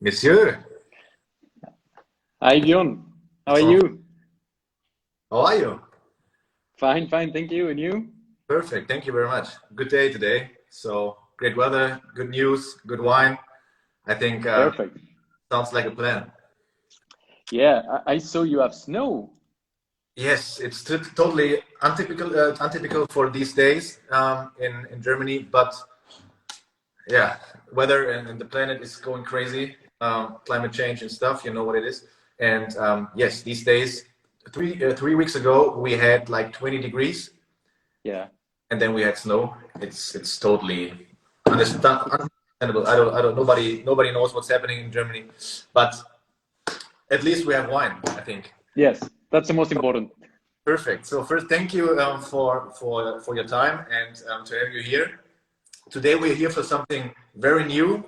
Monsieur, Hi, Bjorn. How are so you? how are you? Fine, fine, thank you. And you? Perfect. Thank you very much. Good day today. So great weather, good news, good wine. I think Perfect. sounds like a plan. Yeah, I saw you have snow. Yes, it's totally untypical for these days in Germany. But yeah, weather and the planet is going crazy. Climate change and stuff. You know what it is. And yes, these days, 3 weeks ago we had like 20 degrees. Yeah. And then we had snow. It's totally understandable. I don't. Nobody knows what's happening in Germany, but at least we have wine. I think. Yes, that's the most important. Perfect. So first, thank you for your time and to have you here. Today we're here for something very new,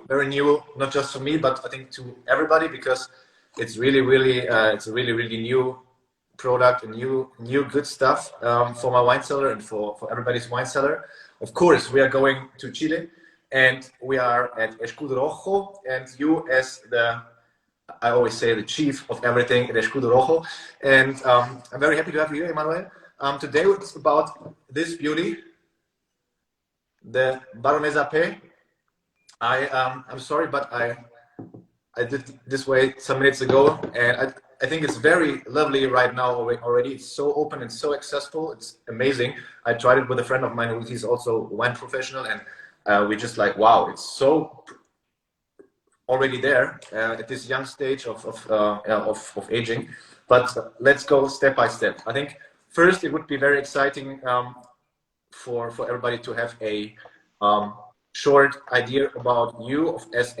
not just for me, but I think to everybody because it's it's a really new product and new good stuff for my wine cellar and for everybody's wine cellar. Of course, we are going to Chile and we are at Escudo Rojo, and you as I always say the chief of everything at Escudo Rojo, and I'm very happy to have you, Emmanuel. Today it's about this beauty, the Baronesa P. I'm sorry, but I did this way some minutes ago, and I think it's very lovely right now already. It's so open and so accessible. It's amazing. I tried it with a friend of mine who is also a wine professional, and we just like, wow, it's so already there at this young stage of aging. But let's go step by step. I think first it would be very exciting for everybody to have a short idea about you as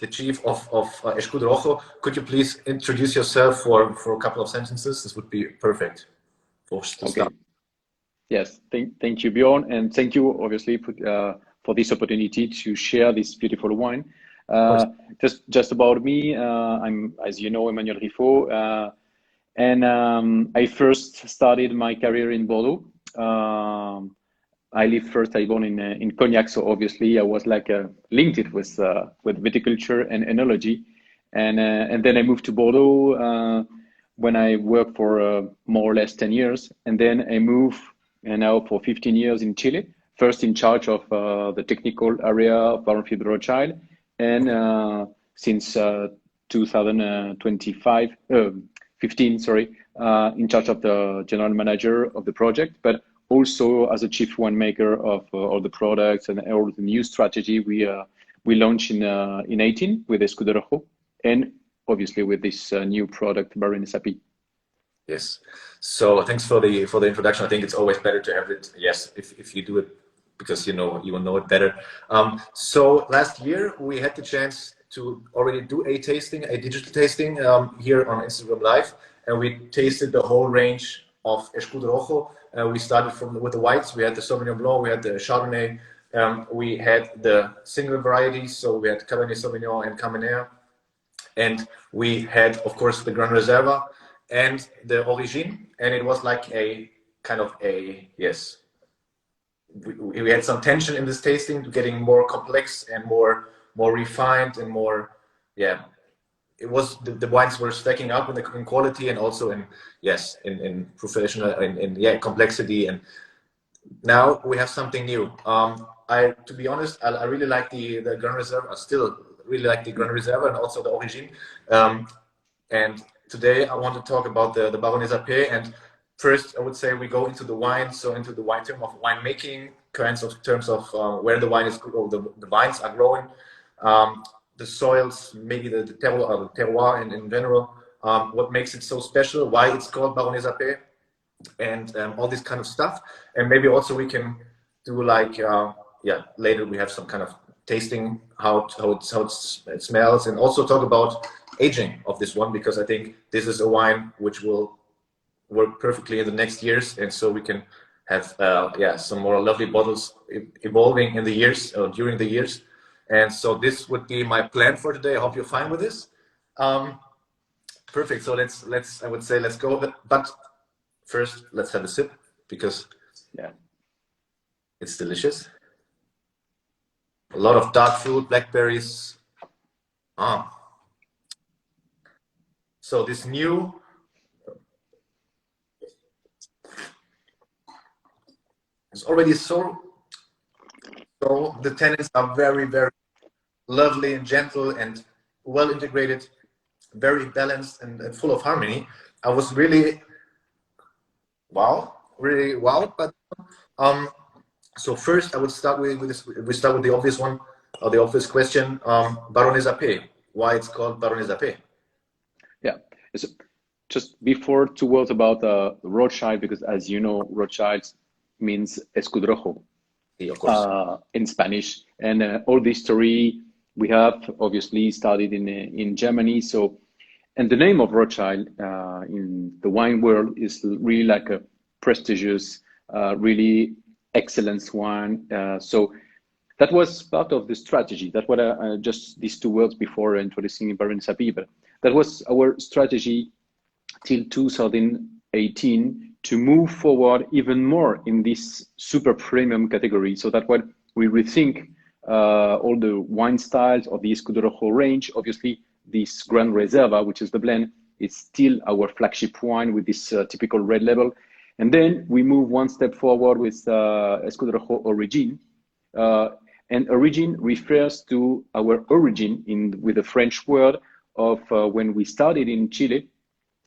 the chief of Escudo Rojo. Could you please introduce yourself for a couple of sentences? This would be perfect to Okay. start. Yes, thank you, Bjorn, and thank you, obviously, for this opportunity to share this beautiful wine. Just about me, I'm, as you know, Emmanuel Riffaud, and I first started my career in Bordeaux. I lived first, I born in Cognac, so obviously I was like linked it with viticulture and enology, and then I moved to Bordeaux when I worked for more or less 10 years, and then I moved now for 15 years in Chile. First in charge of the technical area of Baroness Philippine de Rothschild, and since 2025, 15, sorry, in charge of the general manager of the project, but also as a chief winemaker of all the products and all the new strategy we launched in 18 with Escudo Rojo, and obviously with this new product Baronesa P. Yes. So thanks for the introduction. I think it's always better to have it. Yes, if you do it because you will know it better. So last year we had the chance to already do a digital tasting here on Instagram Live, and we tasted the whole range of Escudo Rojo. We started with the whites. We had the Sauvignon Blanc, we had the Chardonnay, we had the single varieties. So we had Cabernet Sauvignon and Carmenere, and we had, of course, the Gran Reserva and the Origine. And it was like a kind of yes. We had some tension in this tasting, getting more complex and more refined and more, yeah. It was the wines were stacking up in quality and also in professional in complexity, and now we have something new. To be honest, I really like the Gran Reserve. I still really like the Gran Reserve and also the Origine. And today I want to talk about the Baronesa P. And first, I would say we go into the wine, so into the wine term of winemaking, terms of where the wine is, or the vines are growing. The soils, maybe the terroir in general, what makes it so special, why it's called Baronesa P, and all this kind of stuff. And maybe also we can do like, later we have some kind of tasting, how it smells, and also talk about aging of this one, because I think this is a wine which will work perfectly in the next years, and so we can have some more lovely bottles evolving in the years, during the years. And so this would be my plan for today. I hope you're fine with this. Perfect. So I would say let's go. But first, let's have a sip because it's delicious. A lot of dark fruit, blackberries, Ah, so this new, it's already so the tannins are very, very lovely and gentle and well integrated, very balanced and full of harmony. I was really really wow. But so first I would start with this. We start with the obvious one, or the obvious question. Baronesa P. Why it's called Baronesa P? Yeah. So just before, 2 words about Rothschild, because as you know, Rothschild means Escudo Rojo Of course. in Spanish, and all this story we have obviously started in Germany. So, and the name of Rothschild in the wine world is really like a prestigious, really excellence wine. So that was part of the strategy. That's what just these 2 words before introducing Baroness P. But that was our strategy till 2018 to move forward even more in this super premium category. So that's what we rethink all the wine styles of the Escudo Rojo range. Obviously, this Grand Reserva, which is the blend, is still our flagship wine with this typical red label. And then we move one step forward with Escudo Rojo Origin. And origin refers to our origin with the French word of when we started in Chile.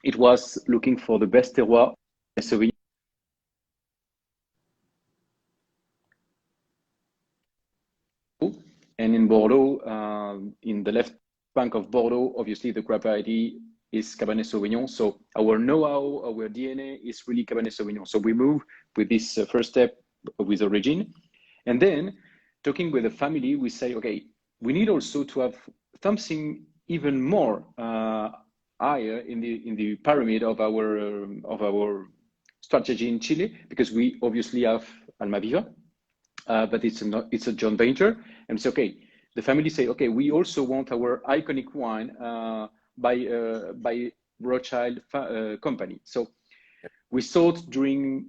It was looking for the best terroir, Sauvignon. And in Bordeaux, in the left bank of Bordeaux, obviously the grape variety is Cabernet Sauvignon. So our know-how, our DNA is really Cabernet Sauvignon. So we move with this first step with origin. And then talking with the family, we say, okay, we need also to have something even more higher in the pyramid of our strategy in Chile, because we obviously have Almaviva, but it's a joint venture, and it's okay. The family say, okay, we also want our iconic wine by Rothschild company. So we thought during,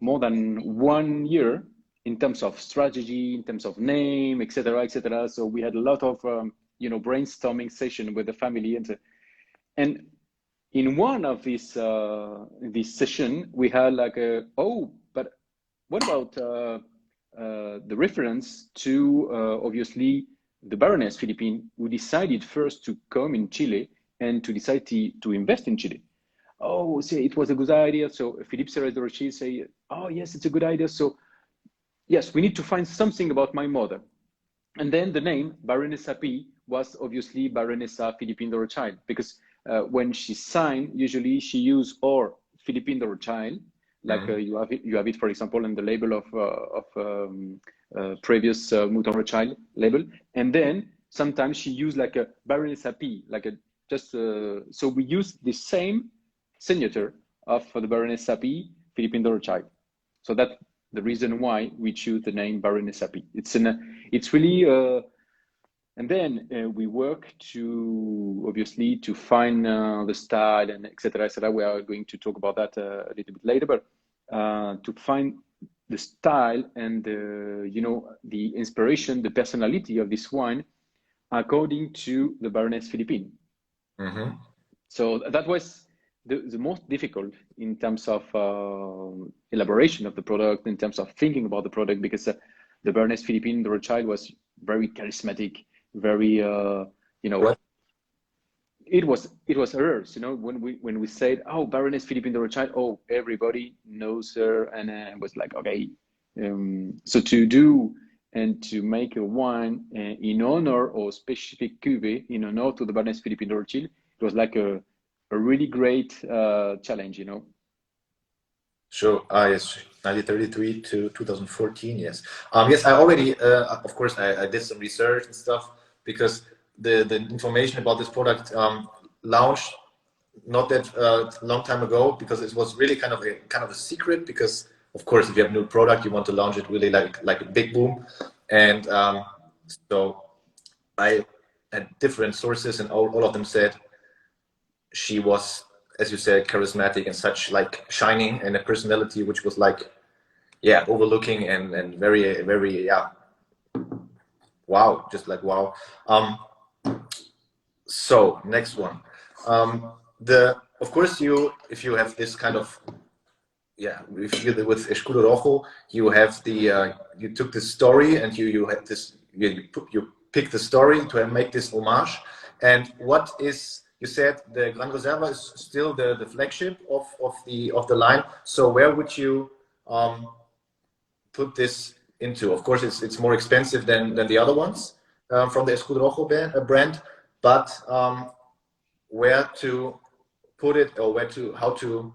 more than 1 year in terms of strategy, in terms of name, etc., etc. So we had a lot of brainstorming session with the family, and in one of these this session we had like but what about the reference to obviously the Baroness Philippine, who decided first to come in Chile and to decide to invest in Chile. Oh, say it was a good idea. So Philippe de Rothschild say, oh yes, it's a good idea. So yes, we need to find something about my mother. And then the name Baronesa P was obviously Baronesa Philippine de Rothschild, because when she signed, usually she used or Philippine de Rothschild, like you have it, for example, in the label of previous Mouton Rothschild label, and then sometimes she used like a Baronesa P, like a just so we use the same signature of the Baronesa P, Philippine de Rothschild. So that's the reason why we choose the name Baronesa P. It's really and then we work to obviously to find the style and etc. etc. We are going to talk about that a little bit later, but to find the style and the inspiration, the personality of this wine according to the Baroness Philippine. Mm-hmm. So that was the most difficult in terms of elaboration of the product, in terms of thinking about the product, because the Baroness Philippine de Rothschild was very charismatic, very Right. it was hers, when we said, oh, Baroness Philippine de Rothschild, oh, everybody knows her, and it was like, okay, so to do and to make a wine in honor or specific cuvée in honor to the Baroness Philippine de Rothschild, it was like a really great challenge, Sure. Yes, 1933 to 2014. Yes. Yes, I already, of course, I did some research and stuff, because the information about this product launched not that long time ago, because it was really kind of a secret. Because of course, if you have a new product, you want to launch it really like a big boom, and so I had different sources, and all of them said she was, as you said, charismatic and such, like shining, and a personality which was like, yeah, overlooking and very, very, yeah, wow, just like wow. So next one, of course if you have this kind of if you with Escudo Rojo, you have you took the story and you had this you pick the story to make this homage. And what is, you said the Gran Reserva is still the flagship of the line. So where would you put this into? Of course, it's more expensive than the other ones from the Escudo Rojo brand, but where to put it, or how to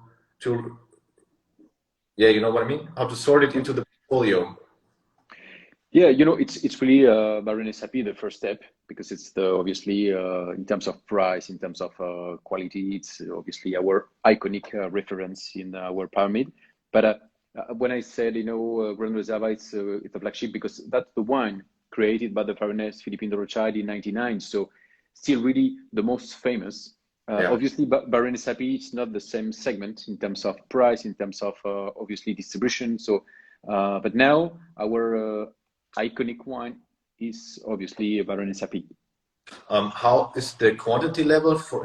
you know what I mean? How to sort it into the portfolio. Yeah, it's really Baronesa P the first step, because it's obviously in terms of price, in terms of quality, it's obviously our iconic reference in our pyramid. But when I said, Gran Reserva, it's a flagship because that's the wine created by the Baroness Philippine de Rothschild in 1999. So still really the most famous. Obviously, Baronesa P is not the same segment in terms of price, in terms of obviously distribution. So, but now our iconic wine is obviously Baronesa P. How is the quantity level for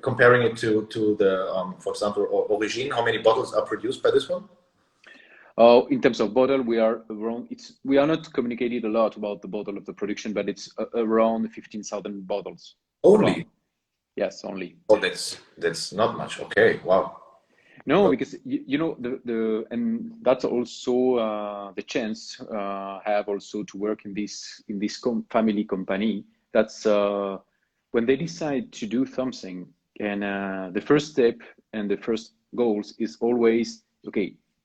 comparing it to the for example Origine? How many bottles are produced by this one? In terms of bottle, we are around. We are not communicated a lot about the bottle of the production, but it's around 15,000 bottles. Only. Around. Yes, only. Oh, that's not much. Okay, wow. No, because and that's also the chance have also to work in this family company. That's when they decide to do something, and the first step and the first goals is always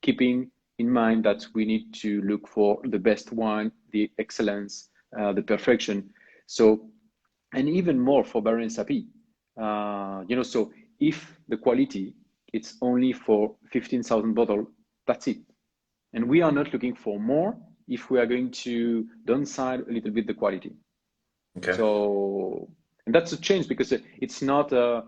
keeping in mind that we need to look for the best wine, the excellence, the perfection. So, and even more for Baronesa P. So if the quality it's only for 15,000 bottles, that's it. And we are not looking for more if we are going to downside a little bit the quality. Okay. So, and that's a change because it's not, the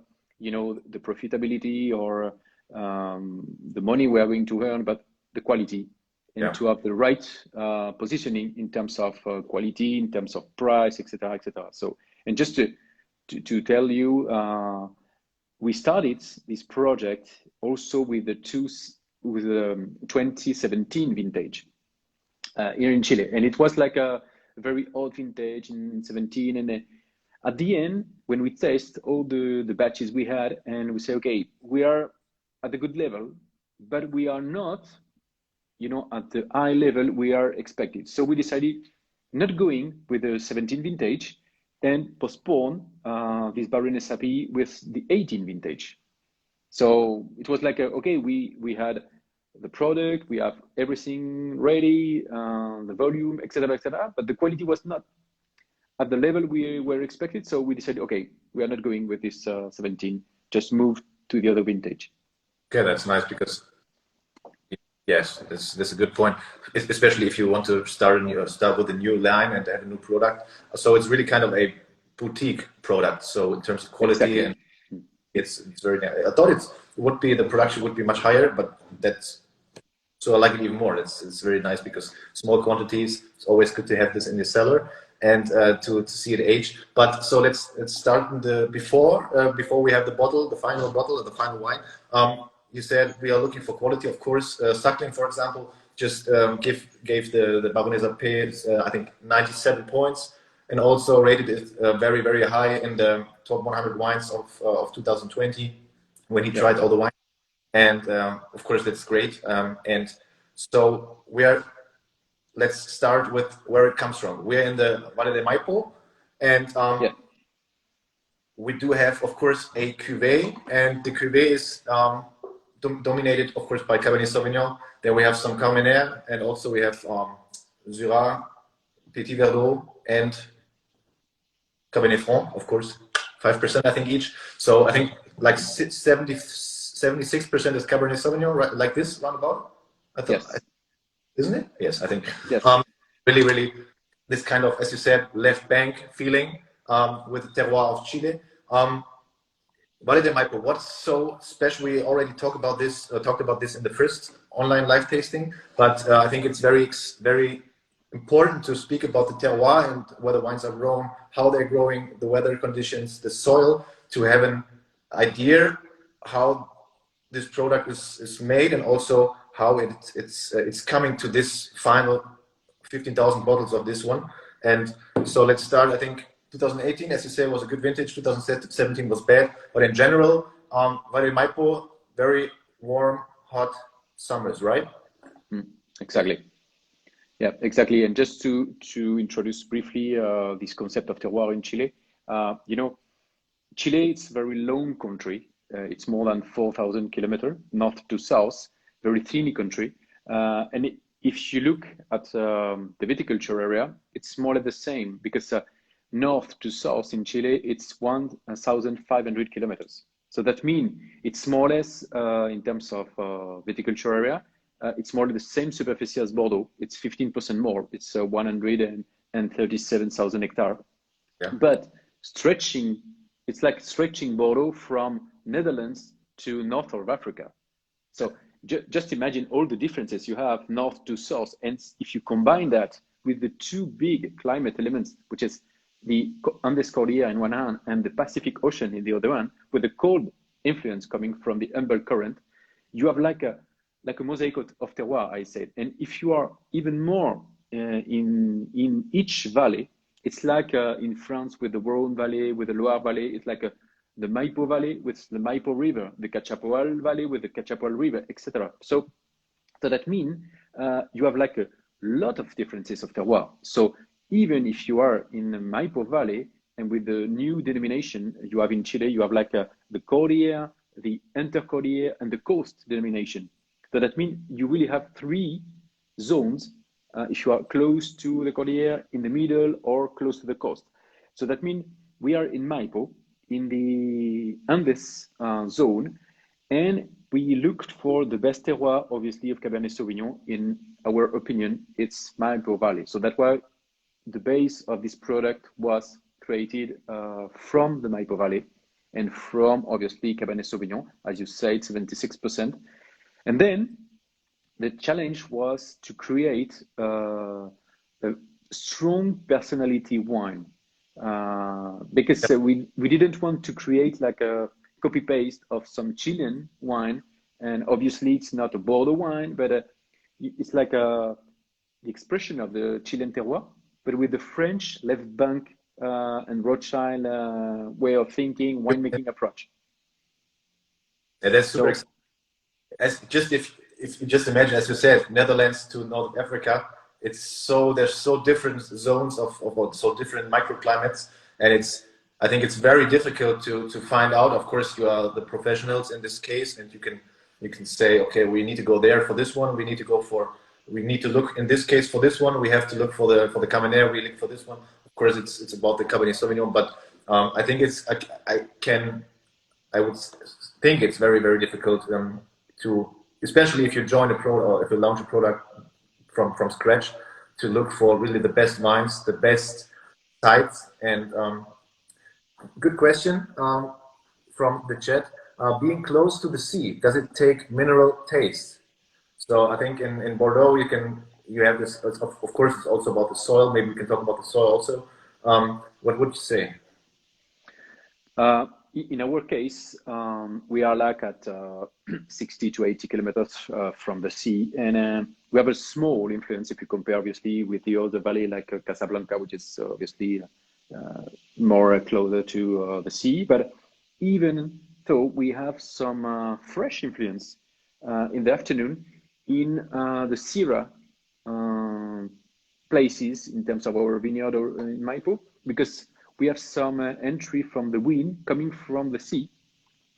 profitability or the money we are going to earn, but the quality, and to have the right positioning in terms of quality, in terms of price, etc., etc. So, and just to tell you, we started this project also with the 2017 vintage here in Chile, and it was like a very old vintage in 17. And at the end, when we test all the batches we had, and we say, okay, we are at a good level, but we are not, at the high level we are expected. So we decided not going with the 17 vintage and postpone this Baronesa P with the 18 vintage. So it was like, we had the product, we have everything ready, the volume, etc., but the quality was not at the level we were expected. So we decided, we are not going with this 17, just move to the other vintage. Okay, that's nice because, yes, that's a good point, especially if you want to start with a new line and have a new product. So it's really kind of a boutique product. So in terms of quality, and it's very. I thought the production would be much higher, but so I like it even more. It's very nice because small quantities. It's always good to have this in the cellar and to see it age. But so let's start in the before we have the bottle, the final bottle, or the final wine. You said we are looking for quality, of course. Suckling, for example, just gave the Baronesa P, I think 97 points, and also rated it very, very high in the top 100 wines of 2020 when he tried all the wines. And of course, that's great. And so let's start with where it comes from. We're in the Valle de Maipo, and we do have, of course, a cuvée, and the cuvée is dominated, of course, by Cabernet Sauvignon. Then we have some Carmenere, and also we have Syrah, Petit, Verdot, and Cabernet Franc, of course, 5% I think each. So I think like 76% is Cabernet Sauvignon, right? Like this roundabout. Yes. Isn't it? Yes, I think. Yes. Really, really, this kind of, as you said, left bank feeling with the terroir of Chile. Valle de Maipo, what's so special? We already talked about this in the first online live tasting, but I think it's very, very important to speak about the terroir and where the wines are grown, how they're growing, the weather conditions, the soil, to have an idea how this product is made, and also how it's coming to this final 15,000 bottles of this one. And so let's start. I think 2018, as you say, was a good vintage. 2017 was bad, but in general, Valle Maipo, very warm, hot summers, right? Exactly. Yeah, exactly. And just to introduce briefly this concept of terroir in Chile, you know, Chile, it's a very long country. It's more than 4,000 kilometers north to south, very tiny country. If you look at the viticulture area, it's more or less the same, because north to south in Chile, it's 1,500 kilometers. So that means it's more or less, in terms of viticulture area, it's more or less the same superficie as Bordeaux. It's 15% more. It's 137,000 hectares. Yeah. But stretching, it's like stretching Bordeaux from Netherlands to north of Africa. So just imagine all the differences you have north to south. And if you combine that with the two big climate elements, which is the Andes Cordillera in one hand and the Pacific Ocean in the other one, with the cold influence coming from the Humboldt Current, you have like a mosaic of terroir, I said. And if you are even more in each valley, it's like in France with the Rhone Valley, with the Loire Valley, it's like the Maipo Valley with the Maipo River, the Cachapoal Valley with the Cachapoal River, etc. So that means you have like a lot of differences of terroir. So even if you are in the Maipo Valley, and with the new denomination you have in Chile, you have like the Cordillera, the Intercordillera, and the Coast denomination. So that means you really have three zones if you are close to the Cordillera, in the middle, or close to the coast. So that means we are in Maipo, in the Andes zone, and we looked for the best terroir, obviously, of Cabernet Sauvignon. In our opinion, it's Maipo Valley. So that's why the base of this product was created from the Maipo Valley, and from, obviously, Cabernet Sauvignon, as you said, 76%. And then the challenge was to create a strong personality wine, because we didn't want to create like a copy paste of some Chilean wine. And obviously it's not a Bordeaux wine, but it's like the expression of the Chilean terroir, but with the French left bank and Rothschild way of thinking, winemaking approach. Yeah, that's super exciting. If you just imagine, as you said, Netherlands to North Africa, there's so different zones of so different microclimates, and I think it's very difficult to find out. Of course, you are the professionals in this case, and you can say, okay, we need to go there for this one. We need to look in this case for this one. We have to look for the Carmenere. We look for this one. Of course, it's about the Cabernet Sauvignon, but I think I would think it's very, very difficult to, especially if you join a product or if you launch a product from scratch, to look for really the best wines, the best sites. And good question from the chat. Being close to the sea, does it take mineral taste? So I think in Bordeaux you have this. Of course, it's also about the soil. Maybe we can talk about the soil also. What would you say? In our case, we are like at 60 to 80 kilometers from the sea, and we have a small influence if you compare, obviously, with the other valley like Casablanca, which is obviously more closer to the sea. But even though we have some fresh influence in the afternoon in the Syrah places in terms of our vineyard or in Maipo, because we have some entry from the wind coming from the sea,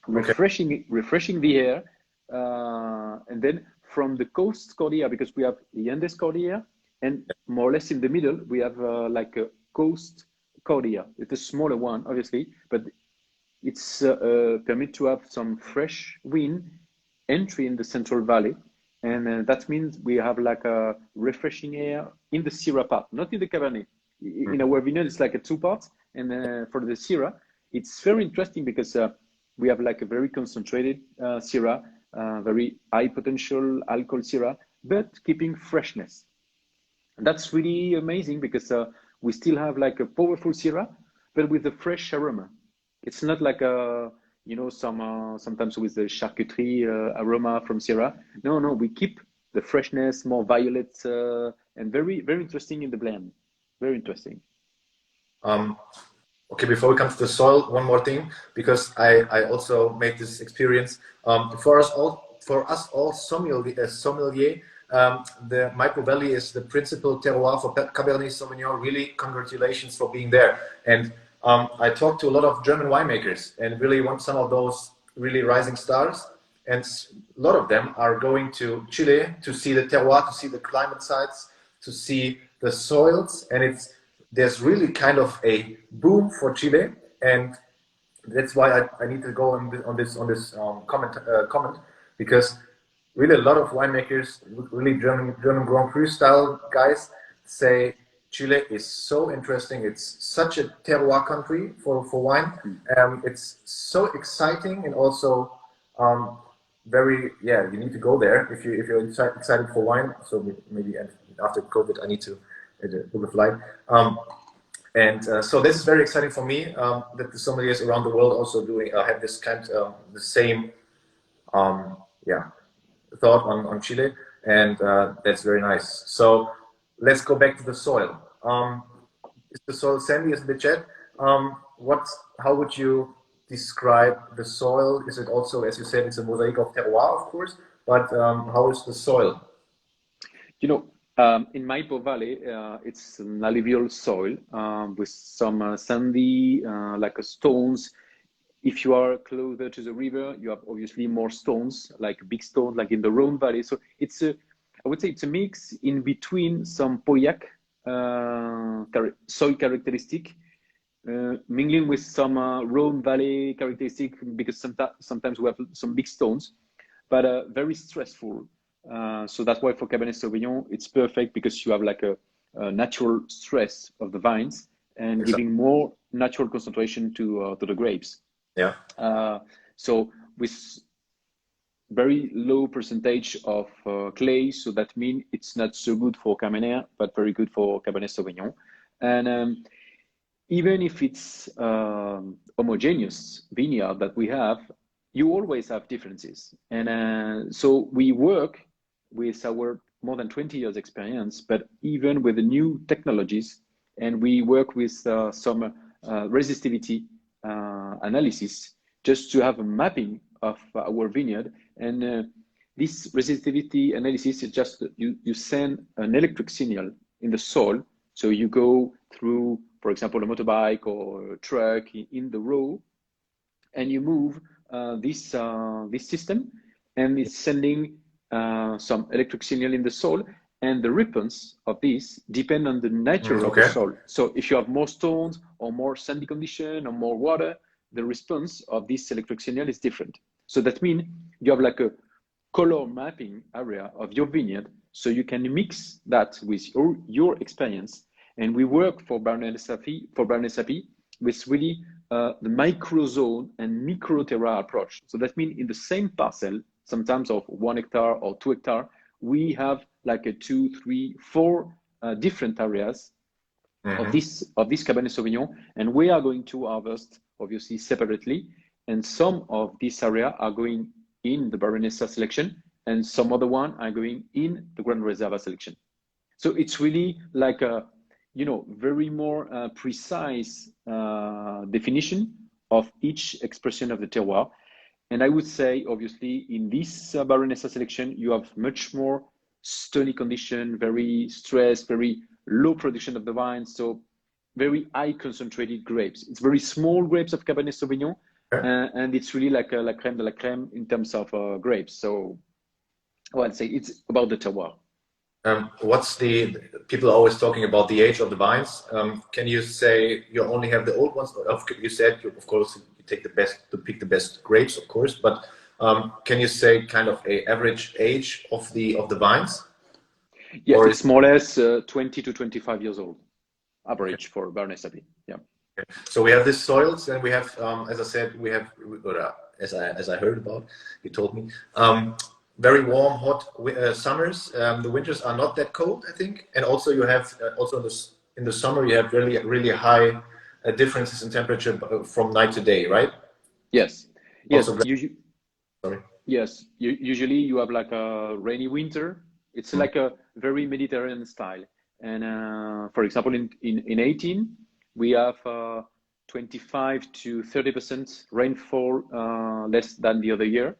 refreshing the air, and then from the coast Cordillera, because we have the Andes Cordillera, and more or less in the middle we have like a coast Cordillera. It's a smaller one, obviously, but it's permit to have some fresh wind entry in the Central Valley, and that means we have like a refreshing air in the Syrah part, not in the Cabernet. In our vineyard, it's like a two parts, and for the Syrah, it's very interesting because we have like a very concentrated Syrah, very high potential alcohol Syrah, but keeping freshness. And that's really amazing because we still have like a powerful Syrah, but with a fresh aroma. It's not like a, you know, sometimes with the charcuterie aroma from Syrah. No, no, we keep the freshness, more violet, and very, very interesting in the blend. Very interesting. Okay, before we come to the soil, one more thing, because I also made this experience. For us all sommelier, the Micro Valley is the principal terroir for Cabernet Sauvignon. Really, congratulations for being there. And I talked to a lot of German winemakers and really want some of those really rising stars. And a lot of them are going to Chile to see the terroir, to see the climate sites, to see the soils. And there's really kind of a boom for Chile. And that's why I need to go on this comment, because really a lot of winemakers, really German Grand Cru style guys, say Chile is so interesting. It's such a terroir country for wine. It's so exciting and also you need to go there if you're excited for wine. So maybe after COVID I need to book a flight. So this is very exciting for me, that the sommeliers around the world also have this kind the same thought on Chile, and that's very nice. So let's go back to the soil. Is the soil sandy as in the chat? How would you describe the soil? Is it also, as you said, it's a mosaic of terroir, of course, but how is the soil? You know, in Maipo Valley, it's an alluvial soil with some sandy, like stones. If you are closer to the river, you have obviously more stones, like big stones, like in the Rhone Valley. So I would say it's a mix in between some Pauillac soil characteristic, mingling with some Rhone Valley characteristic, because sometimes we have some big stones, but very stressful. So that's why for Cabernet Sauvignon, it's perfect, because you have like a natural stress of the vines and giving more natural concentration to the grapes. Yeah. So with very low percentage of clay, so that means it's not so good for Carmenere, but very good for Cabernet Sauvignon. And even if it's homogeneous vineyard that we have, you always have differences. And so we work with our more than 20 years experience, but even with the new technologies, and we work with some resistivity analysis just to have a mapping of our vineyard. And this resistivity analysis is just you send an electric signal in the soil. So you go through, for example, a motorbike or a truck in the road, and you move this system, and it's sending some electric signal in the soil. And the response of this depend on the nature of the soil. So if you have more stones or more sandy condition or more water, the response of this electric signal is different. So that means you have like a color mapping area of your vineyard, so you can mix that with your experience. And we work for Baronesa P with really the micro zone and micro terroir approach. So that means in the same parcel, sometimes of 1 hectare or 2 hectares, we have like a 2, 3, 4 different areas of this Cabernet Sauvignon, and we are going to harvest obviously separately. And some of this area are going in the Baronesa selection, and some other one are going in the Grand Reserva selection. So it's really like a, you know, very more precise definition of each expression of the terroir. And I would say, obviously, in this Baronesa selection, you have much more stony condition, very stressed, very low production of the vine, so very high concentrated grapes. It's very small grapes of Cabernet Sauvignon, and it's really like la crème de la crème in terms of grapes. So I'd say it's about the terroir. People are always talking about the age of the vines. Can you say you only have the old ones? You said, of course, you take the best to pick the best grapes, of course, but can you say kind of a average age of the vines? Yes, or it's more or less 20 to 25 years old, average for Baronesa P. Yeah. Okay. So we have these soils, and we have, as I said, we have, as I heard about, you told me, very warm, hot summers. The winters are not that cold, I think. And also you have also in the summer you have really high differences in temperature from night to day, right? Yes. Yes. Also, sorry. Yes. Usually you have like a rainy winter. It's like a very Mediterranean style. And for example, in 18, we have 25 to 30% rainfall less than the other year.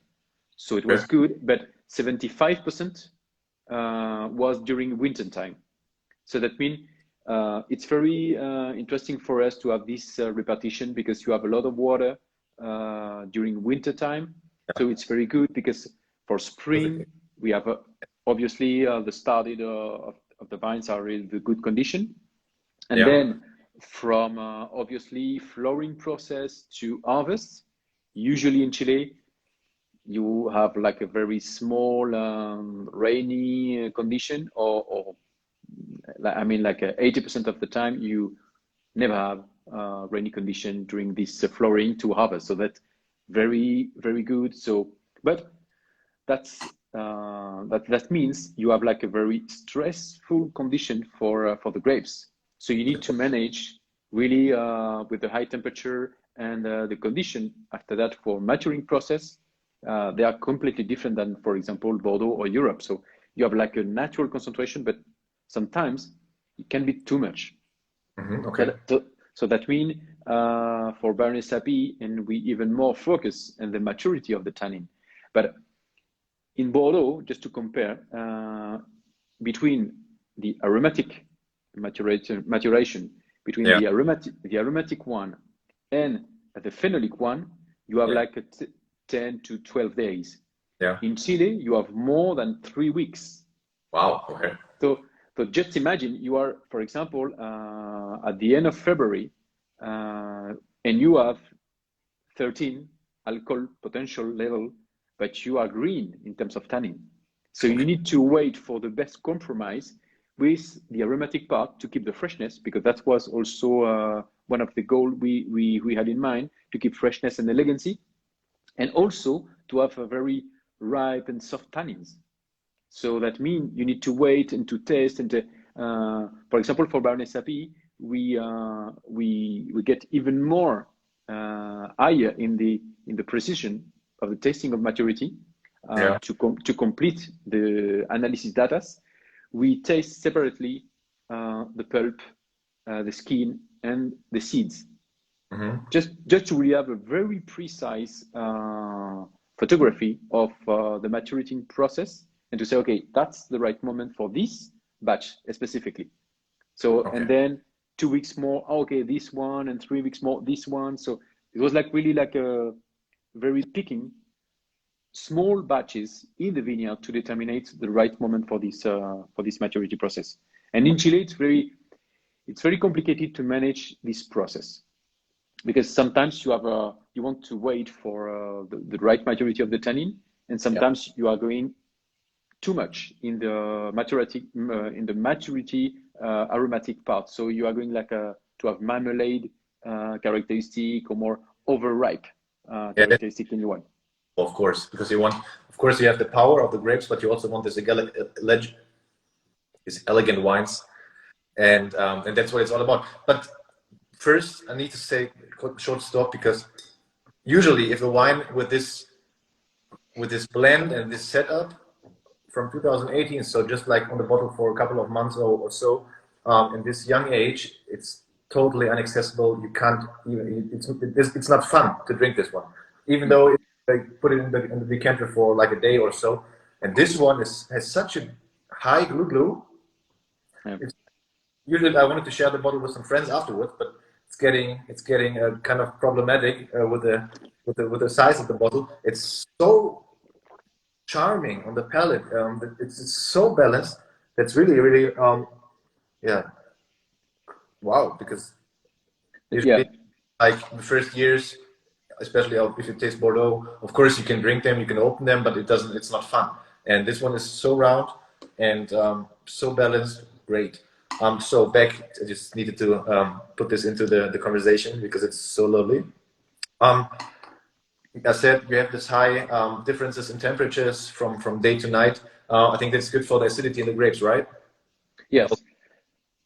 So it was good, but 75% was during winter time. So that means it's very interesting for us to have this repartition because you have a lot of water during winter time. So it's very good because for spring, we have obviously the start of the vines are in the good condition. And then from obviously flowering process to harvest, usually in Chile, you have like a very small rainy condition or I mean like 80% of the time you never have rainy condition during this flowering to harvest. So that's very good. So but that means you have like a very stressful condition for the grapes. So you need to manage really with the high temperature and the condition after that for maturing process. They are completely different than, for example, Bordeaux or Europe. So you have like a natural concentration, but sometimes it can be too much. Okay. So that means for Baronesa P, and we even more focus on the maturity of the tannin. But in Bordeaux, just to compare, between the aromatic maturation between the aromatic one and the phenolic one, you have like 10 to 12 days. In Chile, you have more than 3 weeks. Wow. Okay. So just imagine you are, for example, at the end of February, and you have 13 alcohol potential level, but you are green in terms of tannin. So you need to wait for the best compromise with the aromatic part to keep the freshness, because that was also one of the goals we had in mind, to keep freshness and elegancy, and also to have a very ripe and soft tannins. So that means you need to wait and to taste and to, for example, for Baronesa P, we get even more higher in the precision of the tasting of maturity to complete the analysis data. We taste separately the pulp, the skin, and the seeds. Just to really have a very precise photography of the maturity process, and to say, okay, that's the right moment for this batch specifically. So, and then 2 weeks more, okay, this one, and 3 weeks more, this one. So it was like really like a very picking small batches in the vineyard to determine the right moment for this maturity process. And in Chile, it's very complicated to manage this process, because sometimes you want to wait for the right maturity of the tannin, and sometimes you are going too much in the maturity aromatic part. So you are going like to have marmalade characteristic or more overripe characteristic in the wine. Of course, because you have the power of the grapes, but you also want this elegant wines, and that's what it's all about. But first, I need to say a short stop, because usually if a wine with this blend and this setup from 2018, so just like on the bottle for a couple of months or so, in this young age, it's totally inaccessible. You can't even, it's not fun to drink this one, even though they put it in the decanter for like a day or so. And this one has such a high glue. Usually I wanted to share the bottle with some friends afterwards, but it's getting kind of problematic with the size of the bottle. It's so charming on the palate. It's so balanced. That's really wow. Because usually, like the first years, especially if you taste Bordeaux, of course you can drink them, you can open them, but it's not fun. And this one is so round and so balanced, great. So back, I just needed to put this into the conversation because it's so lovely. I said you have this high differences in temperatures from day to night. I think that's good for the acidity in the grapes, right? Yes,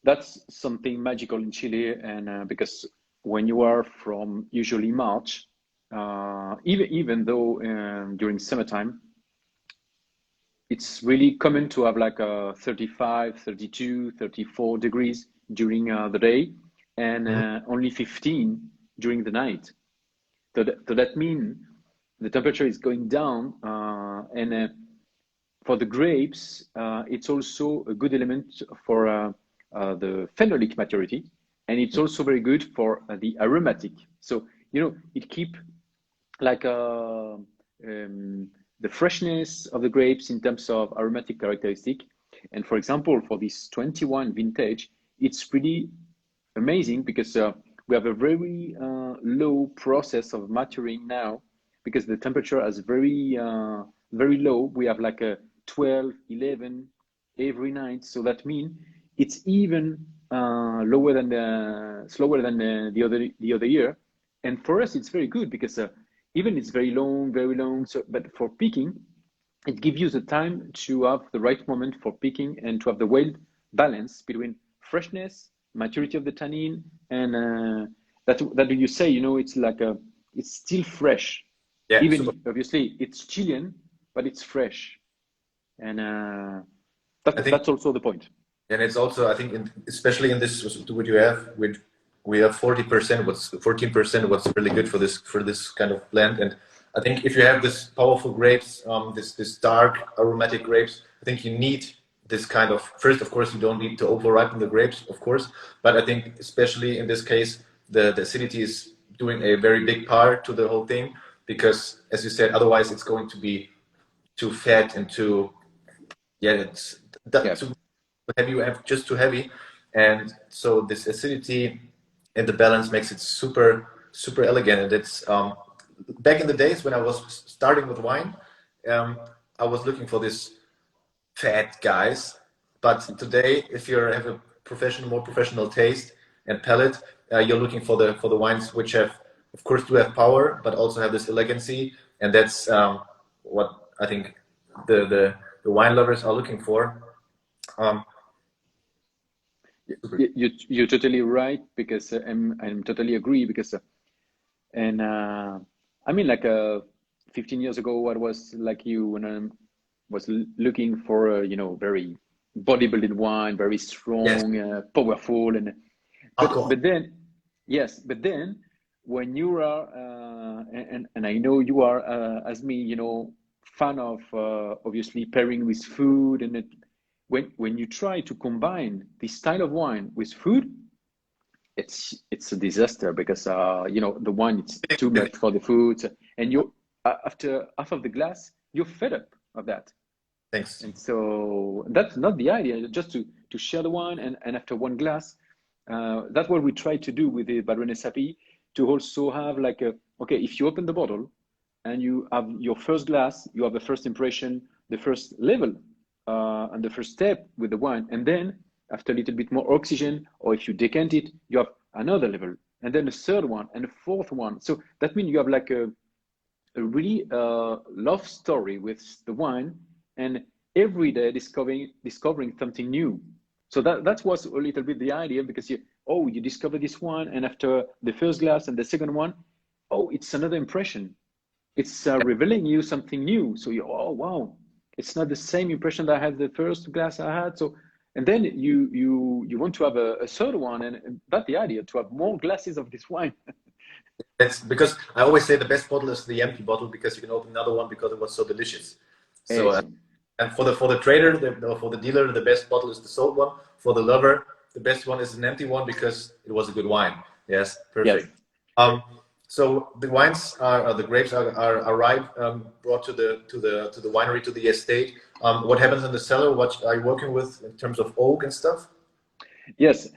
that's something magical in Chile, and because when you are from usually March, even though during summertime, it's really common to have like 35, 32, 34 degrees during the day, and only 15 during the night. So that means the temperature is going down, and for the grapes, it's also a good element for the phenolic maturity, and it's also very good for the aromatic. So it keep like the freshness of the grapes in terms of aromatic characteristic. And for example, for this 21 vintage, it's really amazing because we have a very low process of maturing now because the temperature is very low. We have like a 12, 11 every night. So that means it's even slower than the other year. And for us, it's very good because even it's very long. So, but for picking, it gives you the time to have the right moment for picking and to have the well balance between freshness, maturity of the tannin, and that you say, it's like it's still fresh. Yeah, Even super. obviously it's Chilean, but it's fresh, and I think, that's also the point. and it's also, I think, especially in this, what you have, we have 40%, 14%, what's really good for this kind of blend. And I think if you have this powerful grapes, this dark aromatic grapes, I think you need this kind of, first, of course, you don't need to over ripen the grapes, of course, but I think especially in this case, the acidity is doing a very big part to the whole thing, because as you said, otherwise it's going to be too fat and too, it's too heavy, you have just too heavy. And so this acidity and the balance makes it super elegant. And it's back in the days when I was starting with wine, I was looking for this fat guys, but today if you have a more professional taste and palate, you're looking for the wines which have, of course, do have power but also have this elegancy. And that's what I think the wine lovers are looking for. You're totally right, because I'm totally agree, because and I mean, like 15 years ago, I was like you when I was looking for very bodybuilding wine, very Yes, strong, powerful, and alcohol. but then but then when you are and I know you are as me, fan of obviously pairing with food, and when you try to combine this style of wine with food, it's a disaster, because the wine, it's too much for the food, and you after half of the glass you're fed up of that. Thanks. And so that's not the idea, just to share the wine, and after one glass, that's what we try to do with the Baronesa P, to also have like okay, if you open the bottle and you have your first glass, you have the first impression, the first level, and the first step with the wine, and then after a little bit more oxygen, or if you decant it, you have another level, and then a third one and a fourth one. So that means you have like a really love story with the wine, and every day discovering something new. So that was a little bit the idea, because you discover this one, and after the first glass and the second one, it's another impression. It's revealing you something new. So oh wow, it's not the same impression that I had the first glass I had. So, and then you want to have a third one, and that's the idea, to have more glasses of this wine. That's because I always say the best bottle is the empty bottle, because you can open another one because it was so delicious. So Excellent. and for the trader, for the dealer, the best bottle is the sold one. For the lover, the best one is an empty one, because it was a good wine. Yes, Yes. perfect. So the wines the grapes are arrived, brought to the winery, to the estate. What happens in the cellar? What are you working with in terms of oak and stuff? Yes.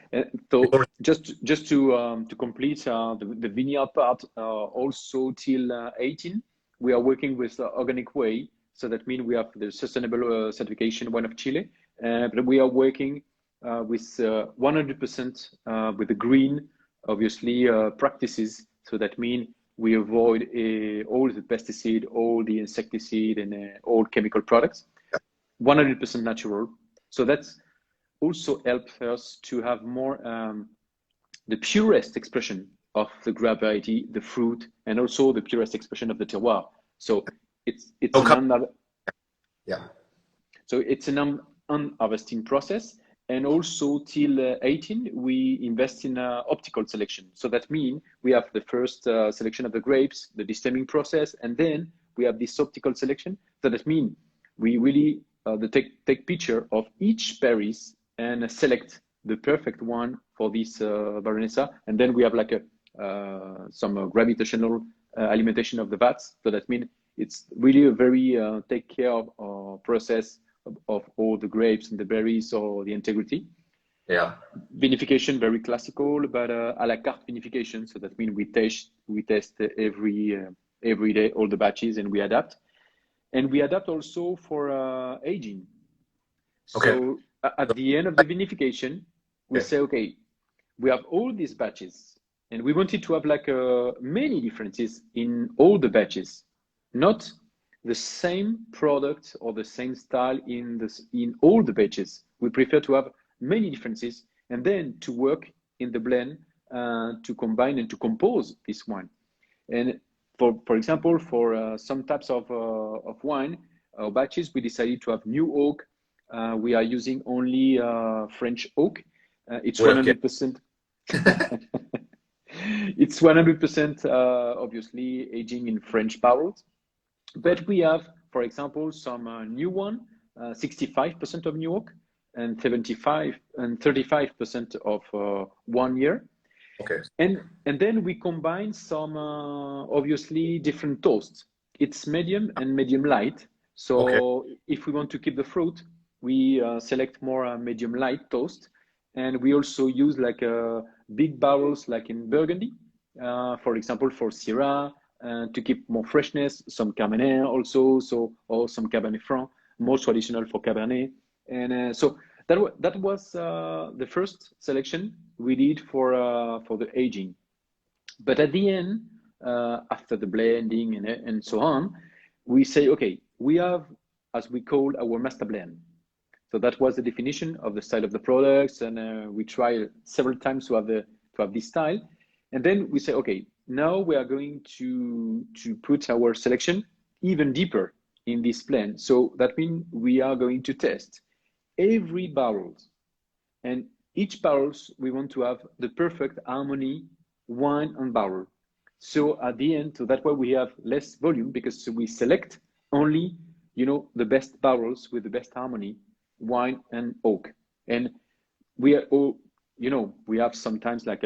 So just to complete the vineyard part, also till 18, we are working with organic way. So that means we have the sustainable certification, one of Chile, but we are working with 100% with the green, obviously, practices. So that means We avoid all the pesticide, all the insecticide, and all chemical products. 100% natural. So that's also helps us to have more the purest expression of the grape variety, the fruit, and also the purest expression of the terroir. So it's so it's an unharvesting process. And also till 18, we invest in optical selection. So that means we have the first selection of the grapes, the distemming process, and then we have this optical selection. So that means we really take picture of each berries and select the perfect one for this Baronesa. And then we have like some gravitational alimentation of the vats. So that means it's really a very take care of process of all the grapes and the berries or the integrity. Yeah. Vinification, very classical, but a la carte vinification. So that means we test every day all the batches and we adapt. And we adapt also for aging. So at the end of the vinification, we say, okay, we have all these batches and we wanted to have like many differences in all the batches, not the same product or the same style in all the batches. We prefer to have many differences and then to work in the blend to combine and to compose this wine. And for example, for some types of wine or batches, we decided to have new oak. We are using only French oak. It's 100%. It's 100% obviously aging in French barrels. But we have, for example, some new one, 65% of new oak, and 75 and 35% of 1 year. Okay. And then we combine some obviously different toasts. It's medium and medium light. So if we want to keep the fruit, we select more medium light toast. And we also use like big barrels, like in Burgundy, for example, for Syrah, to keep more freshness, some Carmenere also, or some Cabernet Franc, more traditional for Cabernet. And so that was the first selection we did for the aging. But at the end, after the blending and so on, we say, okay, we have, as we call our master blend. So that was the definition of the style of the products, and we tried several times to have this style. And then we say, okay, now we are going to put our selection even deeper in this blend. So that means we are going to test every barrel, and each barrels we want to have the perfect harmony, wine and barrel. So at the end, so that way we have less volume because we select only, the best barrels with the best harmony, wine and oak. And we are all, we have sometimes like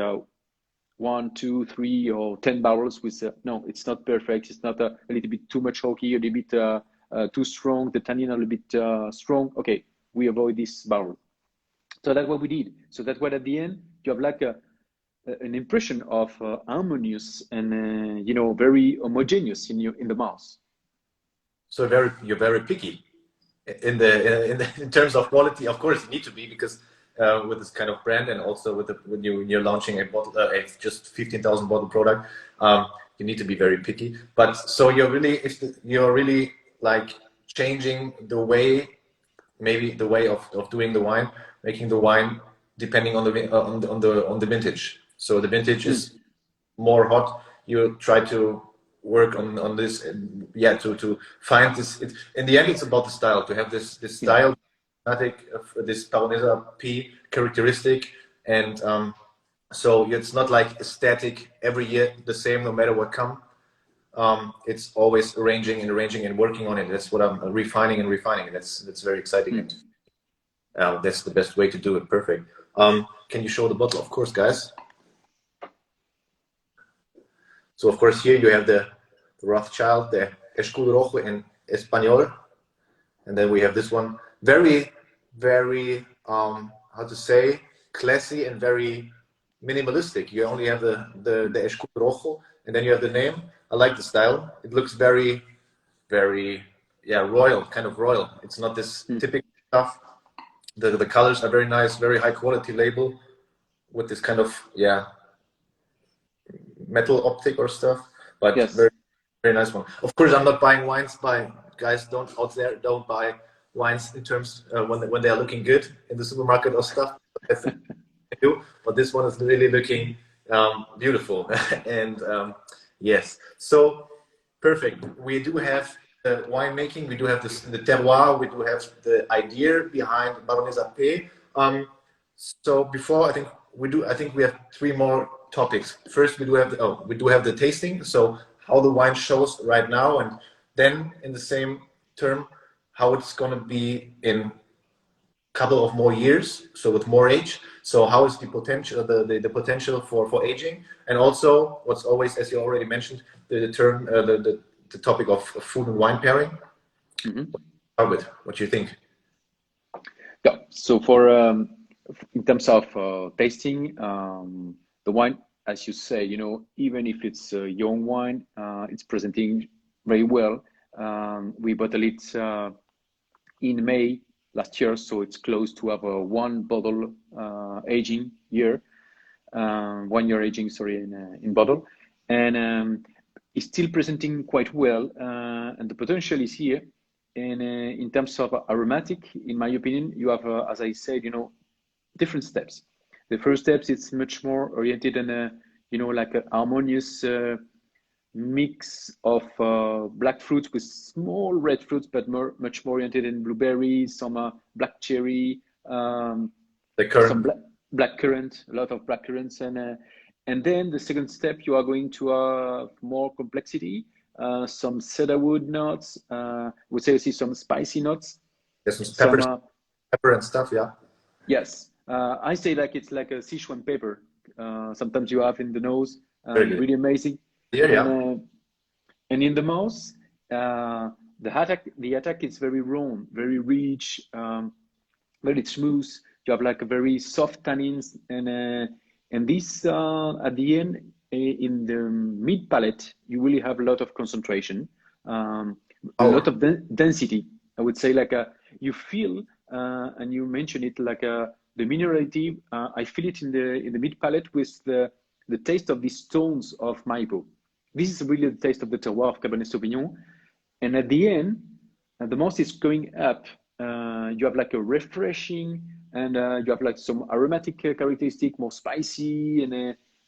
1, 2, 3, or 10 barrels with no, it's not perfect. It's not a little bit too much oaky, a little bit too strong, the tannin a little bit strong. Okay, we avoid this barrel. So that's what we did. So that's what at the end you have like an impression of harmonious and very homogeneous in the mouth. So you're very picky in terms of quality. Of course, you need to be, because with this kind of brand, and also when you're launching a bottle, just 15,000 bottle product, you need to be very picky. But so you're really like changing the way, maybe the way of doing the wine, making the wine depending on the vintage. So the vintage is more hot. You try to work on this, to find this. In the end, it's about the style. To have this style, this Baronesa P characteristic, and so it's not like static every year the same no matter what come. It's always arranging and working on it. That's what I'm refining. That's very exciting. And that's the best way to do it. Perfect. Can you show the bottle? Of course, guys. So of course here you have the Rothschild, the Escudo Rojo in Espanol, and then we have this one. Very, very how to say, classy and very minimalistic. You only have the Escudo Rojo, and then you have the name. I like the style. It looks very, very, royal, kind of royal. It's not this typical stuff. The colors are very nice, very high quality label with this kind of metal optic or stuff. but Yes. very nice one. Of course, I'm not buying wines by guys. Don't out there don't buy wines in terms when they are looking good in the supermarket or stuff. I think they do, but this one is really looking beautiful, and yes, so perfect. We do have the winemaking. We do have the terroir. We do have the idea behind Baronesa P. So before I think we have three more topics. First, we do have the tasting. So how the wine shows right now, and then in the same term, how it's going to be in a couple of more years. So with more age. So how is the potential, the potential for aging, and also what's always, as you already mentioned, the term, the topic of food and wine pairing. Mm-hmm. Start with what you think. Yeah. So for in terms of tasting, the wine, as you say, you know, even if it's a young wine, it's presenting very well. We bottled it in May last year, so it's close to have a one bottle aging year, 1 year aging, sorry, in bottle, and it's still presenting quite well, and the potential is here. And in terms of aromatic, in my opinion, you have, as I said, you know, different steps. The first steps, it's much more oriented in a, you know, like a harmonious mix of black fruits with small red fruits, but much more oriented in blueberries, some black cherry, some black currant, a lot of black currants, and then the second step, you are going to have more complexity, some cedarwood notes, we say see some spicy notes. There's some pepper and stuff, yeah. Yes, I say like it's like a Sichuan pepper. Sometimes you have in the nose, really amazing. Yeah. And in the mouth, the attack is very round, very rich, very smooth. You have like a very soft tannins, and this at the end in the mid palate, you really have a lot of concentration, a lot of density. I would say like you feel, and you mentioned it like the minerality. I feel it in the mid palate with the taste of these tones of Maipo. This is really the taste of the terroir of Cabernet Sauvignon. And at the end, the most is going up. You have like a refreshing, and you have like some aromatic characteristic, more spicy,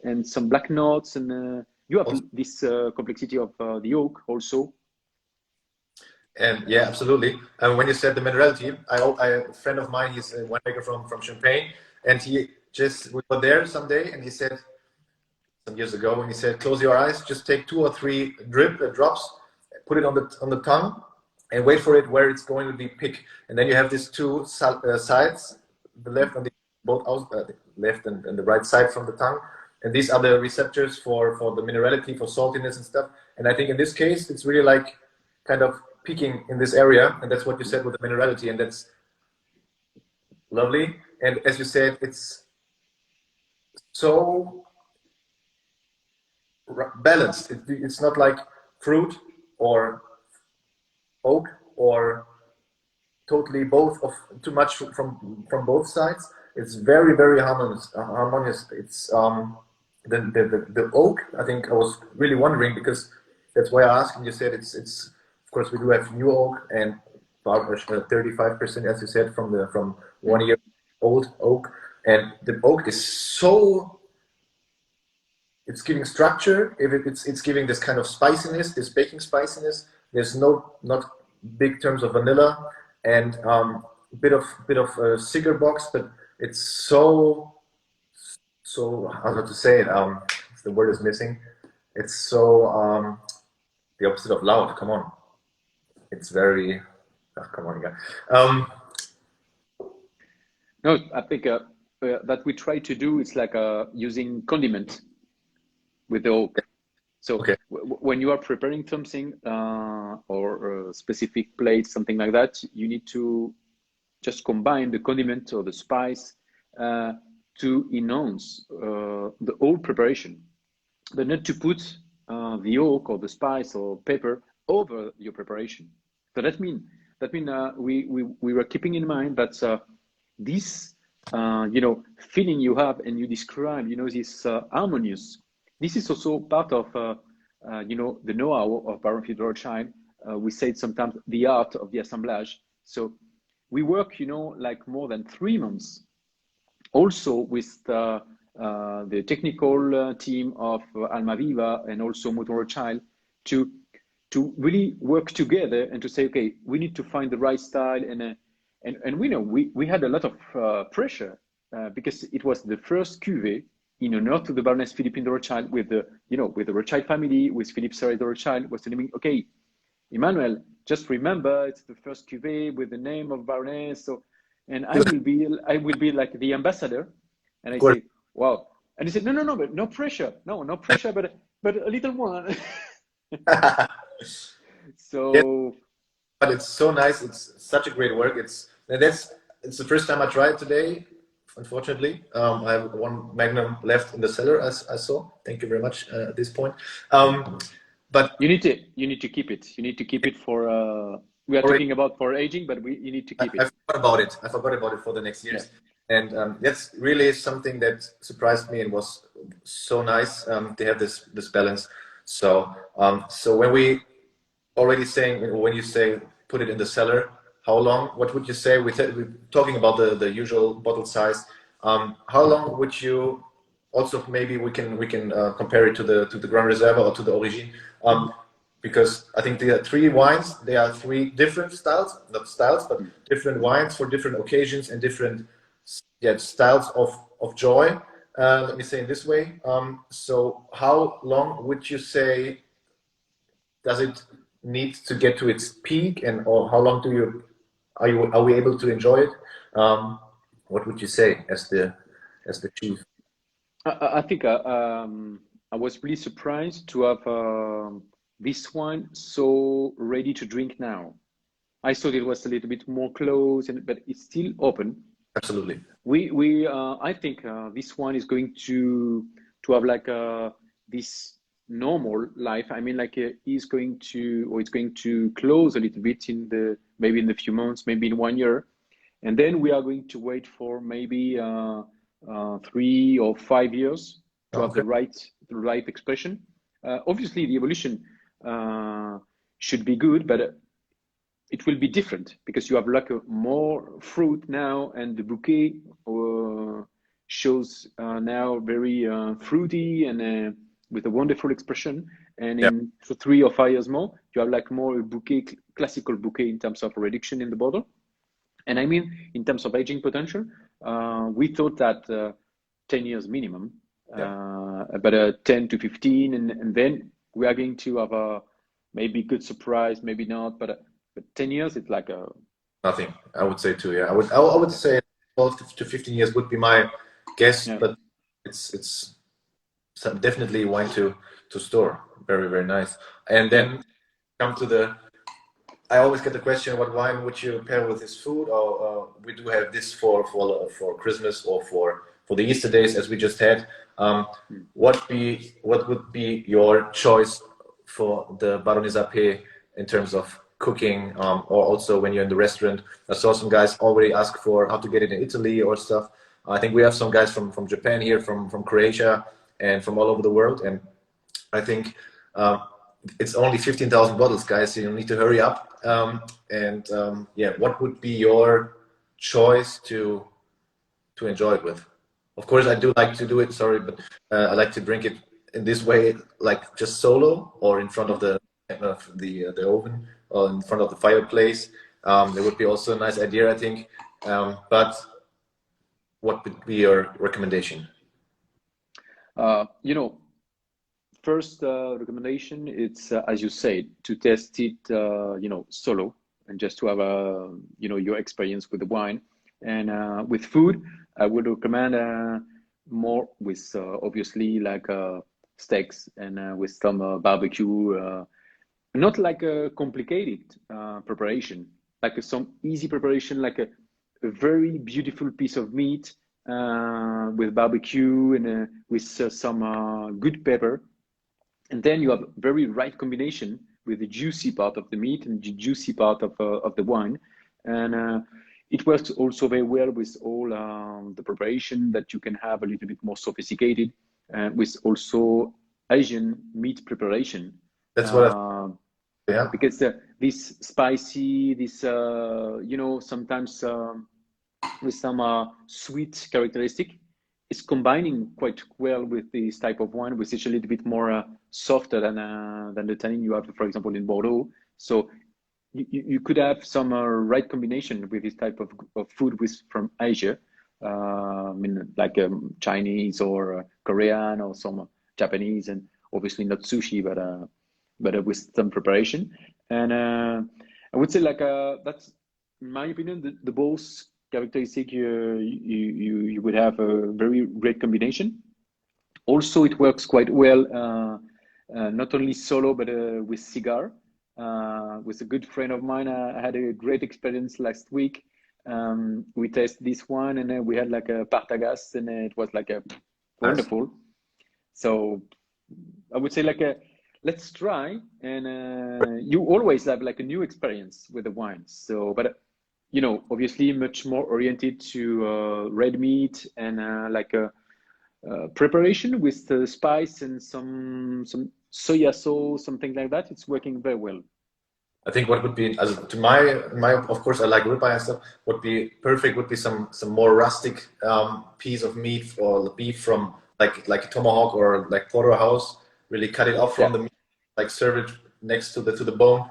and some black notes, and you have this complexity of the oak also. And yeah, absolutely. And when you said the minerality, a friend of mine, he's a winemaker from Champagne, and we were there someday, and he said some years ago, and he said, close your eyes, just take 2 or 3 drops, put it on the tongue, and wait for it where it's going to be picked. And then you have these two sides, the left and the left and the right side from the tongue, and these are the receptors for the minerality, for saltiness and stuff. And I think in this case, it's really like kind of peaking in this area, and that's what you said with the minerality, and that's lovely. And as you said, it's so balanced. It's not like fruit or oak or totally both of too much from both sides. It's very, very harmonious. It's the oak. I think I was really wondering, because that's why I asked, and you said it's of course we do have new oak and about 35%, as you said, from 1 year old oak, and the oak is so, it's giving structure. It's giving this kind of spiciness, this baking spiciness. There's not big terms of vanilla, and bit of cigar box, but it's so how to say it. The word is missing. It's so the opposite of loud. Come on, it's very. Oh, come on, yeah. No, I think that we try to do is like using condiment with the oak. So okay. When you are preparing something or a specific plate, something like that, you need to just combine the condiment or the spice to enhance the whole preparation, but not to put the oak or the spice or pepper over your preparation. So that mean we were keeping in mind that this feeling you have and you describe, this harmonious. This is also part of you know, the know-how of Baron Philippe de Rothschild. We say sometimes the art of the assemblage. So we work, you know, like more than 3 months, also with the technical team of Almaviva and also Mouton Rothschild to really work together and to say, okay, we need to find the right style. And we know we had a lot of pressure because it was the first cuvée in honor to the Baroness Philippine de Rothschild with the, you know, with the Rothschild family, with Philippe Syrah de Rothschild, was telling me, okay, Emmanuel, just remember it's the first cuvée with the name of Baroness. So, and I will be like the ambassador. And I say, wow. And he said, no, but no pressure. No pressure, but a little one. So, yeah, but it's so nice. It's such a great work. It's the first time I tried today. Unfortunately, I have one Magnum left in the cellar, as I saw. Thank you very much at this point. But you need to keep it. You need to keep it for. We are talking about for aging, but you need to keep it. I forgot about it. I forgot about it for the next years. Yeah. And that's really something that surprised me and was so nice to have this balance. So so when we already saying, when you say put it in the cellar, how long? What would you say? We're talking about the usual bottle size. How long would you? Also, maybe we can compare it to the Grand Reserve or to the Origine, because I think there are 3 wines. There are 3 different styles, not styles, but different wines for different occasions and different styles of joy. Let me say it this way. So, how long would you say does it need to get to its peak, and or how long are we able to enjoy it? What would you say as the chief? I think I was really surprised to have this wine so ready to drink now. I thought it was a little bit more closed, but it's still open. Absolutely. I think this wine is going to have like this normal life. I mean, like it's going to close a little bit maybe in a few months, maybe in 1 year, and then we are going to wait for maybe 3 or 5 years to have the right expression. Obviously, the evolution should be good, but it will be different because you have like more fruit now, and the bouquet shows now very fruity and with a wonderful expression. And in 3 or 5 years more, you have like more bouquet, classical bouquet in terms of reduction in the bottle. And I mean, in terms of aging potential, we thought that 10 years minimum, but 10 to 15, and then we are going to have a maybe good surprise, maybe not, but 10 years, it's like a nothing. I would say too. Yeah, I would say 12 to 15 years would be my guess, but it's definitely wine to store. Very, very nice. And then come to the. I always get the question, what wine would you pair with this food? Or we do have this for Christmas or for the Easter days, as we just had. What would be your choice for the Baronesa P in terms of cooking, or also when you're in the restaurant? I saw some guys already ask for how to get it in Italy or stuff. I think we have some guys from Japan here, from Croatia, and from all over the world. And I think it's only 15,000 bottles, guys, so you need to hurry up. What would be your choice to enjoy it with? Of course, I do like to do it. Sorry, but I like to drink it in this way, like just solo or in front of the oven or in front of the fireplace. There would be also a nice idea, I think. But what would be your recommendation? First recommendation, it's as you said, to test it, solo, and just to have your experience with the wine. And with food, I would recommend more with obviously like steaks and with some barbecue. Not like a complicated preparation, like some easy preparation, like a very beautiful piece of meat with barbecue and with some good pepper. And then you have very right combination with the juicy part of the meat and the juicy part of the wine. And it works also very well with all the preparation that you can have a little bit more sophisticated, with also Asian meat preparation. That's what yeah. Because this spicy, this you know, sometimes with some sweet characteristic, is combining quite well with this type of wine, which is a little bit more softer than the tannin you have, for example, in Bordeaux. So you could have some right combination with this type of food from Asia. I mean, like Chinese or Korean or some Japanese, and obviously not sushi, but with some preparation. And I would say like that's, in my opinion, the both characteristic you would have a very great combination. Also, it works quite well not only solo but with cigar. With a good friend of mine, I had a great experience last week. We tasted this one, and then we had like a Partagas, and it was like a wonderful. So I would say like let's try, and you always have like a new experience with the wine. So, but you know, obviously much more oriented to red meat and like a preparation with the spice and some soya sauce, something like that. It's working very well. I think what would be, as to my of course I like ribeye and stuff. What would be perfect would be some more rustic piece of meat or beef from like a tomahawk or like porterhouse. Really cut it off from the meat, like serve it next to the bone,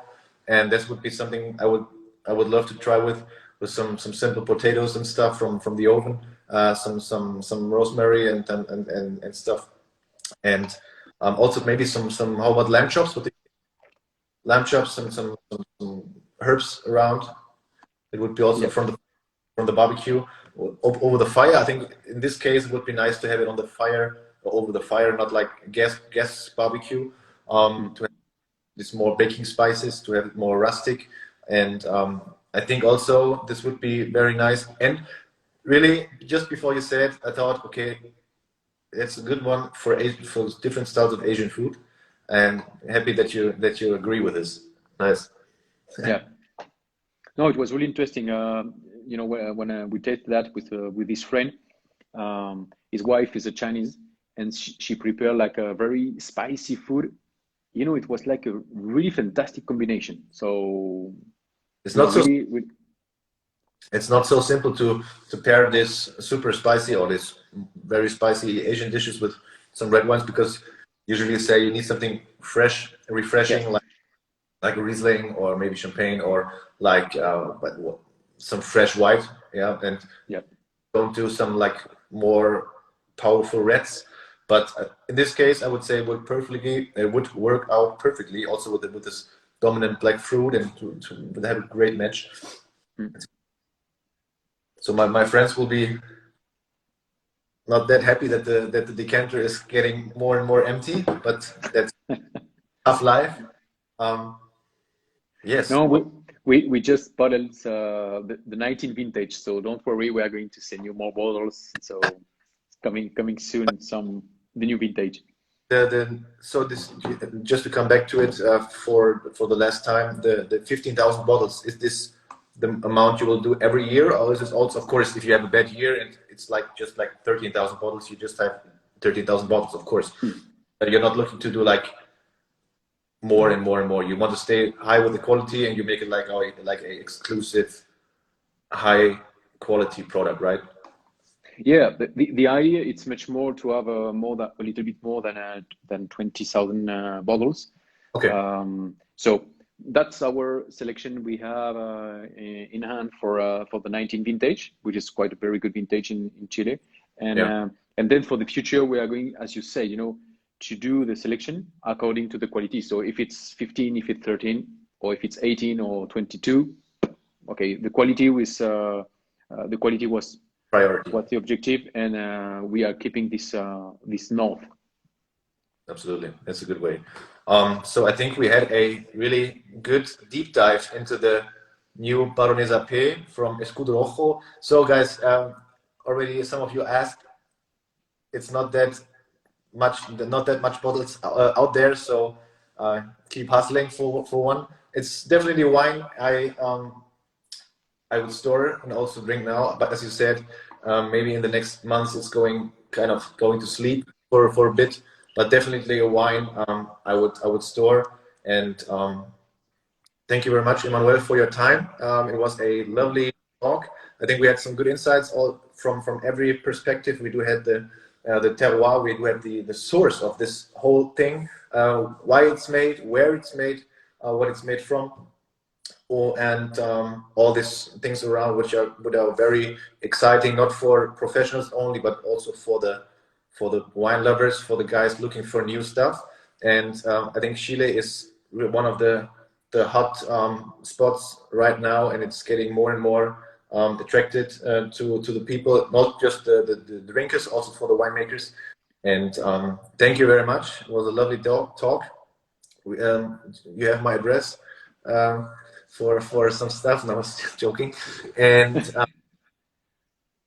and this would be something I would love to try with some simple potatoes and stuff from the oven, some rosemary and stuff, and also maybe some how about lamb chops? Lamb chops and some herbs around. It would be also from the barbecue over the fire. I think in this case it would be nice to have it on the fire or over the fire, not like gas barbecue. To have this more baking spices, to have it more rustic, and I think also this would be very nice. And really, just before you said, I thought, okay, it's a good one for different styles of Asian food. And happy that you agree with this. Nice. Yeah. No, it was really interesting. You know, when we tasted that with his friend, his wife is a Chinese, and she prepared like a very spicy food. You know, it was like a really fantastic combination. So it's not it's not so simple to pair this super spicy or this very spicy Asian dishes with some red wines, because usually you say you need something fresh, refreshing, like a Riesling or maybe champagne or like some fresh white, and don't do some like more powerful reds. But in this case, I would say it would work out perfectly also with this dominant black fruit, and to have a great match. So my friends will be not that happy that the decanter is getting more and more empty, but that's tough life. Yes. No, we just bottled the 19 vintage, so don't worry, we are going to send you more bottles. So it's coming soon, the new vintage. So this, just to come back to it for the last time, the 15,000 bottles, is this the amount you will do every year, or is this also, of course, if you have a bad year and it's like just like 13,000 bottles, you just have 13,000 bottles, of course. But you're not looking to do like more and more and more. You want to stay high with the quality, and you make it like a exclusive, high quality product, right? Yeah, the idea, it's much more to have a little bit more than 20,000 bottles. Okay. So that's our selection we have in hand for the 19 vintage, which is quite a very good vintage in Chile. And then for the future, we are going, as you say, you know, to do the selection according to the quality. So if it's 15, if it's 13, or if it's 18 or 22, okay, the quality was priority. What's the objective, and we are keeping this north. Absolutely, that's a good way. So I think we had a really good deep dive into the new Baronesa P from Escudo Rojo. So guys, already some of you asked, it's not that much bottles out there, so keep hustling for one. It's definitely a wine I would store and also drink now, but as you said, maybe in the next months it's going to sleep for a bit, but definitely a wine I would store. And thank you very much, Emmanuel, for your time. It was a lovely talk. I think we had some good insights all from every perspective. We do have the terroir, we do have the source of this whole thing, why it's made, where it's made, what it's made from, and all these things around which are very exciting, not for professionals only, but also for the wine lovers, for the guys looking for new stuff. And I think Chile is one of the hot spots right now, and it's getting more and more attracted to the people, not just the drinkers, also for the winemakers. And thank you very much. It was a lovely talk. You have my address for some stuff. No, I was just joking. And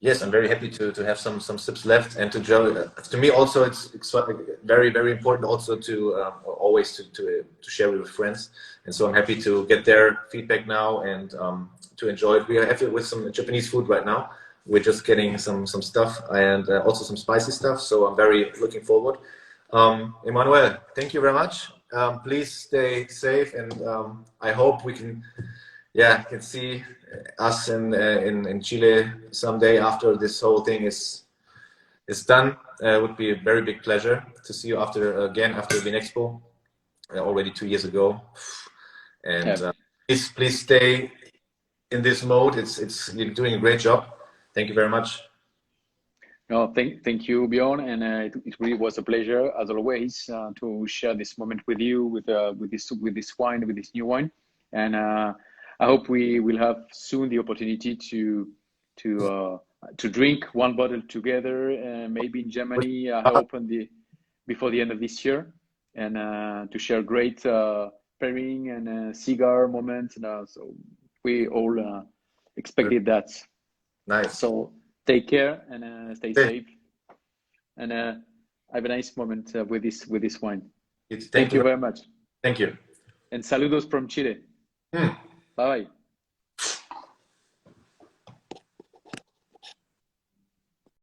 yes, I'm very happy to have some sips left, and to me also it's very, very important also to always to share with friends, and so I'm happy to get their feedback now and to enjoy it. We are happy with some Japanese food right now. We're just getting some stuff and also some spicy stuff, so I'm very looking forward. Emmanuel, thank you very much. Please stay safe, and I hope we can see us in Chile someday after this whole thing is done. It would be a very big pleasure to see you after Vinexpo, already 2 years ago. And please stay in this mode. You're doing a great job. Thank you very much. No, thank you, Bjorn, and it really was a pleasure as always to share this moment with you with this wine, with this new wine, and I hope we will have soon the opportunity to drink one bottle together, maybe in Germany. I hope before the end of this year, and to share great pairing and cigar moments. So we all expected that. Nice. So take care and stay safe, and have a nice moment with this wine. Thank you very much. Thank you. And saludos from Chile. Bye.